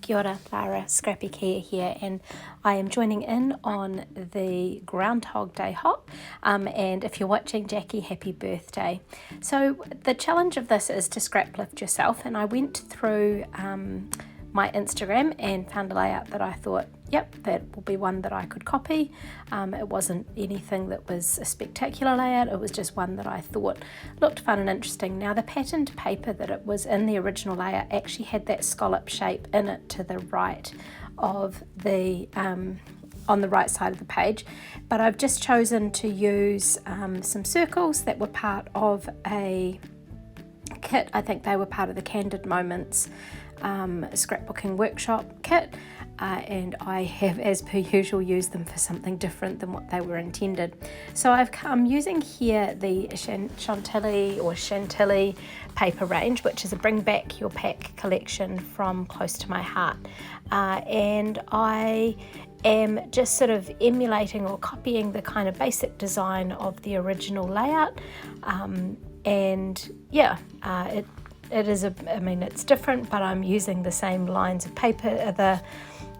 Kia ora, Lara, Scrappykea here, and I am joining in on the Groundhog Day Hop, and if you're watching, Jacqie, happy birthday. So the challenge of this is to scrap lift yourself, and I went through my Instagram and found a layout that I thought, yep, that will be one that I could copy. It wasn't anything that was a spectacular layout, it was just one that I thought looked fun and interesting. Now the patterned paper that it was in the original layout actually had that scallop shape in it to the right of the on the right side of the page, but I've just chosen to use some circles that were part of a kit. I think they were part of the Candid Moments scrapbooking workshop kit, and I have, as per usual, used them for something different than what they were intended. So I'm using here the Chantilly paper range, which is a Bring Back Your Pack collection from Close to My Heart, and I am just sort of emulating or copying the kind of basic design of the original layout, and yeah, it is it's different, but I'm using the same lines of paper, the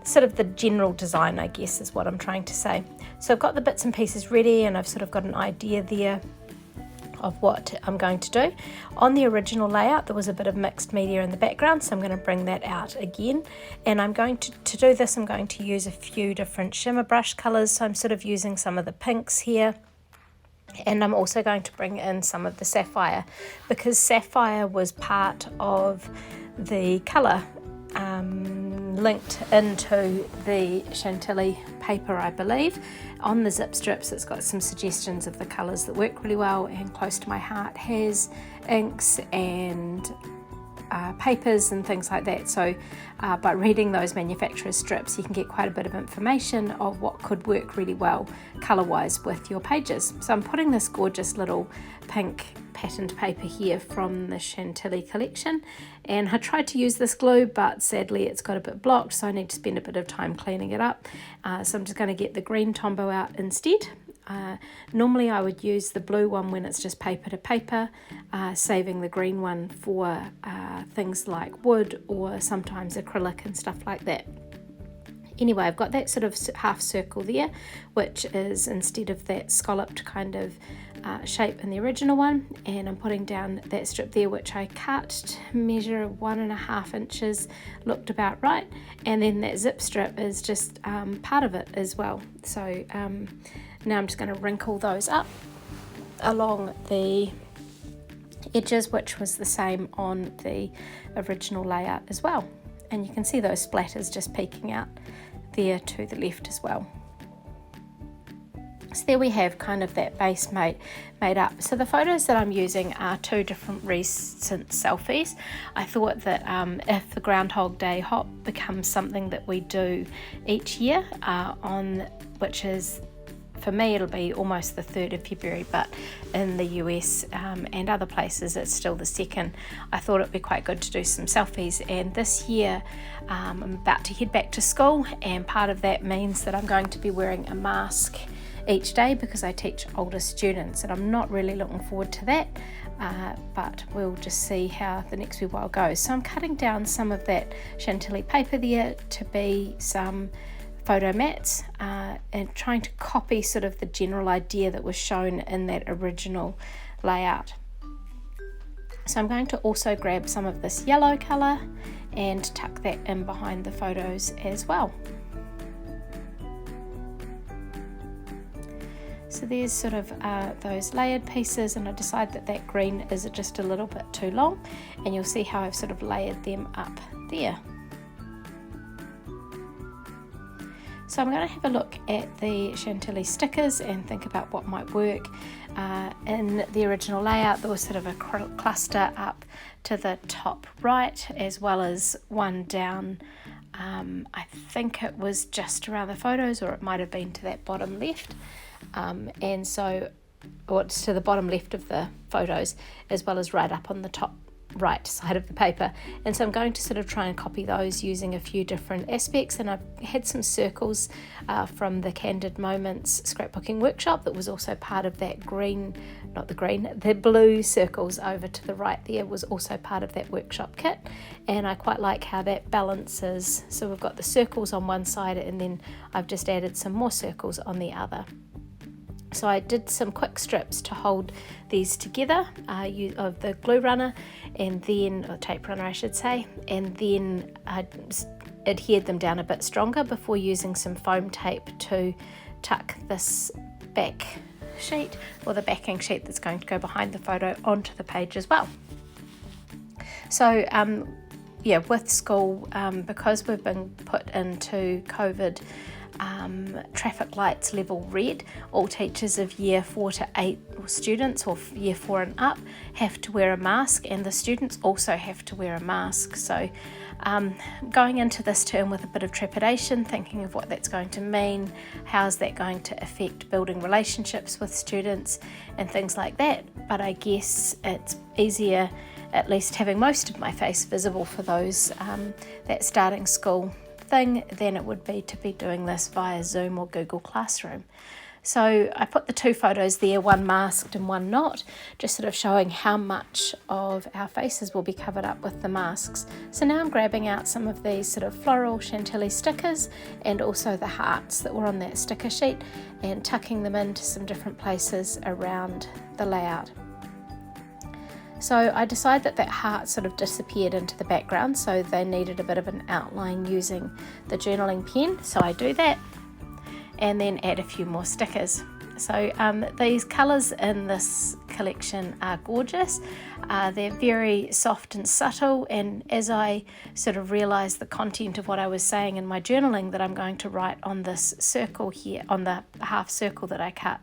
sort of the general design, I guess, is what I'm trying to say. So I've got the bits and pieces ready, and I've sort of got an idea there of what I'm going to do. On the original layout, there was a bit of mixed media in the background, so I'm going to bring that out again. And I'm going to do this, I'm going to use a few different shimmer brush colors. So I'm sort of using some of the pinks here. And I'm also going to bring in some of the sapphire, because sapphire was part of the colour linked into the Chantilly paper, I believe. On the zip strips, it's got some suggestions of the colours that work really well, and Close to My Heart has inks and papers and things like that. So by reading those manufacturer's strips, you can get quite a bit of information of what could work really well colour wise with your pages. So I'm putting this gorgeous little pink patterned paper here from the Chantilly collection, and I tried to use this glue, but sadly it's got a bit blocked, so I need to spend a bit of time cleaning it up. So I'm just going to get the green Tombow out instead. Normally I would use the blue one when it's just paper to paper, saving the green one for things like wood or sometimes acrylic and stuff like that. Anyway, I've got that sort of half circle there, which is instead of that scalloped kind of shape in the original one, and I'm putting down that strip there, which I cut to measure 1.5 inches, looked about right, and then that zip strip is just part of it as well. So now I'm just going to wrinkle those up along the edges, which was the same on the original layout as well. And you can see those splatters just peeking out there to the left as well. So there we have kind of that base made up. So the photos that I'm using are two different recent selfies. I thought that if the Groundhog Day Hop becomes something that we do each year, which is, for me, it'll be almost the 3rd of February, but in the US and other places it's still the 2nd. I thought it'd be quite good to do some selfies, and this year I'm about to head back to school, and part of that means that I'm going to be wearing a mask each day because I teach older students, and I'm not really looking forward to that, but we'll just see how the next wee while goes. So I'm cutting down some of that Chantilly paper there to be some photo mats, and trying to copy sort of the general idea that was shown in that original layout. So I'm going to also grab some of this yellow colour and tuck that in behind the photos as well. So there's sort of those layered pieces, and I decide that green is just a little bit too long, and you'll see how I've sort of layered them up there. So I'm going to have a look at the Chantilly stickers and think about what might work. In the original layout there was sort of a cluster up to the top right, as well as one down, I think it was just around the photos, or it might have been to that bottom left, and so, or it's to the bottom left of the photos, as well as right up on the top right side of the paper, and so I'm going to sort of try and copy those using a few different aspects. And I've had some circles from the Candid Moments scrapbooking workshop that was also part of that the blue circles over to the right there was also part of that workshop kit, and I quite like how that balances. So we've got the circles on one side, and then I've just added some more circles on the other. So I did some quick strips to hold these together of the glue runner, and then, or tape runner I should say, and then I adhered them down a bit stronger before using some foam tape to tuck this back sheet, or the backing sheet that's going to go behind the photo, onto the page as well. So with school, because we've been put into COVID traffic lights level red, all teachers of year 4 to 8 students, or year 4 and up, have to wear a mask, and the students also have to wear a mask. So going into this term with a bit of trepidation, thinking of what that's going to mean, how's that going to affect building relationships with students and things like that. But I guess it's easier at least having most of my face visible for those that starting school thing than it would be to be doing this via Zoom or Google Classroom. So I put the two photos there, one masked and one not, just sort of showing how much of our faces will be covered up with the masks. So now I'm grabbing out some of these sort of floral chantilly stickers and also the hearts that were on that sticker sheet, and tucking them into some different places around the layout. So I decided that heart sort of disappeared into the background, so they needed a bit of an outline using the journaling pen. So I do that, and then add a few more stickers. So these colours in this collection are gorgeous. They're very soft and subtle, and as I sort of realised the content of what I was saying in my journaling that I'm going to write on this circle here, on the half circle that I cut,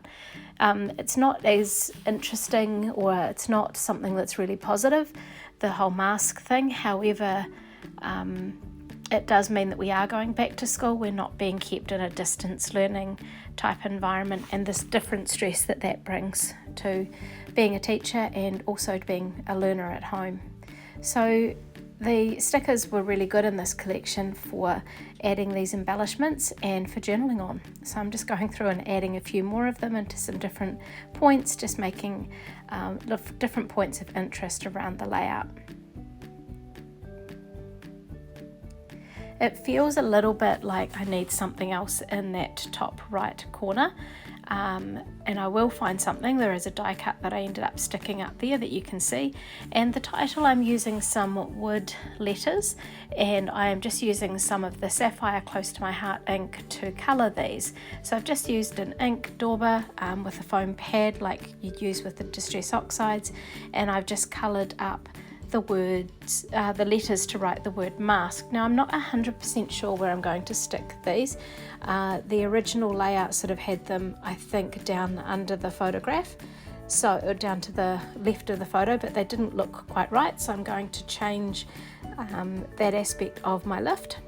it's not as interesting, or it's not something that's really positive, the whole mask thing. However, it does mean that we are going back to school. We're not being kept in a distance learning type environment, and this different stress that brings to being a teacher and also to being a learner at home. So the stickers were really good in this collection for adding these embellishments and for journaling on. So I'm just going through and adding a few more of them into some different points, just making different points of interest around the layout. It feels a little bit like I need something else in that top right corner, and I will find something. There is a die cut that I ended up sticking up there that you can see, and the title, I'm using some wood letters, and I am just using some of the Sapphire Close to My Heart ink to colour these. So I've just used an ink dauber with a foam pad like you'd use with the Distress Oxides, and I've just coloured up the words, the letters to write the word mask. Now I'm not 100% sure where I'm going to stick these. The original layout sort of had them, I think, down under the photograph, so down to the left of the photo, but they didn't look quite right, so I'm going to change that aspect of my lift.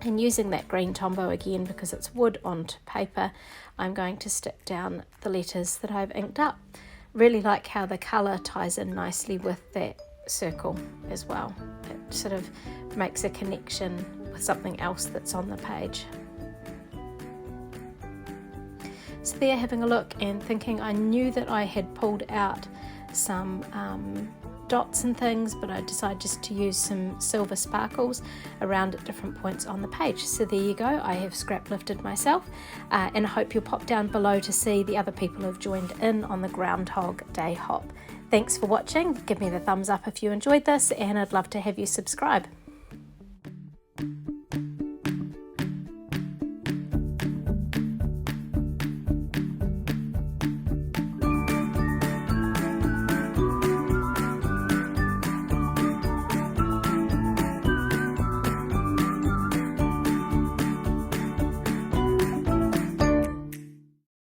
And using that green Tombow again, because it's wood onto paper, I'm going to stick down the letters that I've inked up. Really like how the colour ties in nicely with that circle as well. It sort of makes a connection with something else that's on the page. So there, having a look and thinking, I knew that I had pulled out some dots and things, but I decided just to use some silver sparkles around at different points on the page. So there you go, I have scrap lifted myself, and I hope you'll pop down below to see the other people who've joined in on the Groundhog Day Hop. Thanks for watching. Give me the thumbs up if you enjoyed this, and I'd love to have you subscribe.